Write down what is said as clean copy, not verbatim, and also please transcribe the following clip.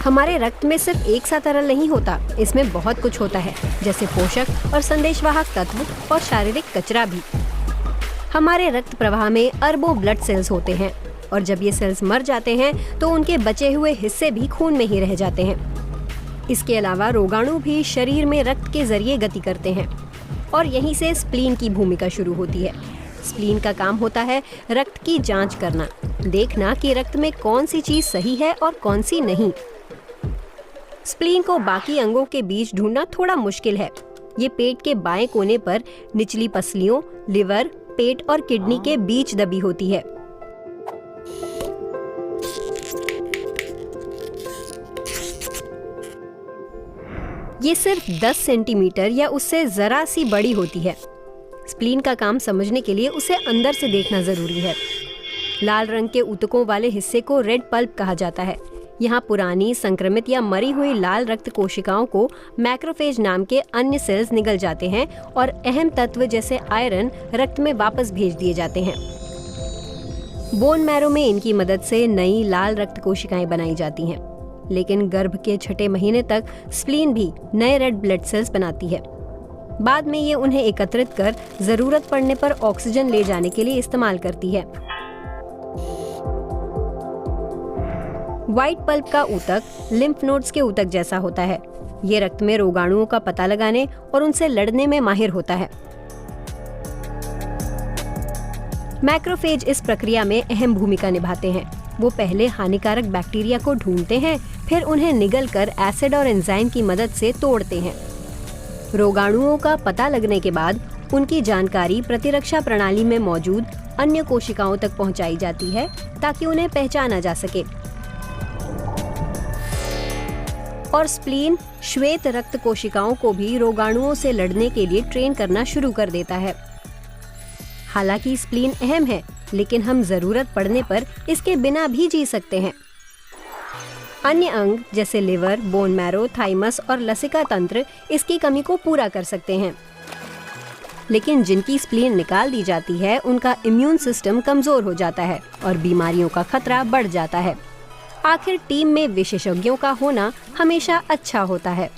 हमारे रक्त में सिर्फ एक सा तरल नहीं होता, इसमें बहुत कुछ होता है, जैसे पोषक और संदेशवाहक तत्व और शारीरिक कचरा भी। हमारे रक्त प्रवाह में अरबों ब्लड सेल्स होते हैं और जब ये सेल्स मर जाते हैं तो उनके बचे हुए हिस्से भी खून में ही रह जाते हैं। इसके अलावा रोगाणु भी शरीर में रक्त के जरिए गति करते हैं और यहीं से स्प्लीन की भूमिका शुरू होती है। स्प्लीन का काम होता है रक्त की जांच करना, देखना कि रक्त में कौन सी चीज सही है और कौन सी नहीं। स्प्लीन को बाकी अंगों के बीच ढूंढना थोड़ा मुश्किल है। ये पेट के बाएं कोने पर निचली पसलियों, लिवर, पेट और किडनी के बीच दबी होती है। ये सिर्फ 10 सेंटीमीटर या उससे जरा सी बड़ी होती है। स्प्लीन का काम समझने के लिए उसे अंदर से देखना जरूरी है। लाल रंग के ऊतकों वाले हिस्से को रेड पल्प कहा जाता है। यहाँ पुरानी, संक्रमित या मरी हुई लाल रक्त कोशिकाओं को मैक्रोफेज नाम के अन्य सेल्स निगल जाते हैं और अहम तत्व जैसे आयरन रक्त में वापस भेज दिए जाते हैं। बोन मैरो में इनकी मदद से नई लाल रक्त कोशिकाएं बनाई जाती हैं, लेकिन गर्भ के 6ठे महीने तक स्प्लीन भी नए रेड ब्लड सेल्स बनाती है। बाद में ये उन्हें एकत्रित कर जरूरत पड़ने पर ऑक्सीजन ले जाने के लिए इस्तेमाल करती है। व्हाइट पल्प का ऊतक लिम्फ नोड्स के ऊतक जैसा होता है। ये रक्त में रोगाणुओं का पता लगाने और उनसे लड़ने में माहिर होता है। मैक्रोफेज इस प्रक्रिया में अहम भूमिका निभाते हैं। वो पहले हानिकारक बैक्टीरिया को ढूंढते हैं, फिर उन्हें निगलकर एसिड और एंजाइम की मदद से तोड़ते हैं। रोगाणुओं का पता लगने के बाद उनकी जानकारी प्रतिरक्षा प्रणाली में मौजूद अन्य कोशिकाओं तक पहुंचाई जाती है ताकि उन्हें पहचाना जा सके। और स्प्लीन श्वेत रक्त कोशिकाओं को भी रोगाणुओं से लड़ने के लिए ट्रेन करना शुरू कर देता है। हालांकि स्प्लीन अहम है, लेकिन हम जरूरत पड़ने पर इसके बिना भी जी सकते हैं। अन्य अंग जैसे लिवर, बोन मैरो, थाइमस और लसिका तंत्र इसकी कमी को पूरा कर सकते हैं। लेकिन जिनकी स्प्लीन निकाल दी जाती है, उनका इम्यून सिस्टम कमजोर हो जाता है और बीमारियों का खतरा बढ़ जाता है। आखिर टीम में विशेषज्ञों का होना हमेशा अच्छा होता है।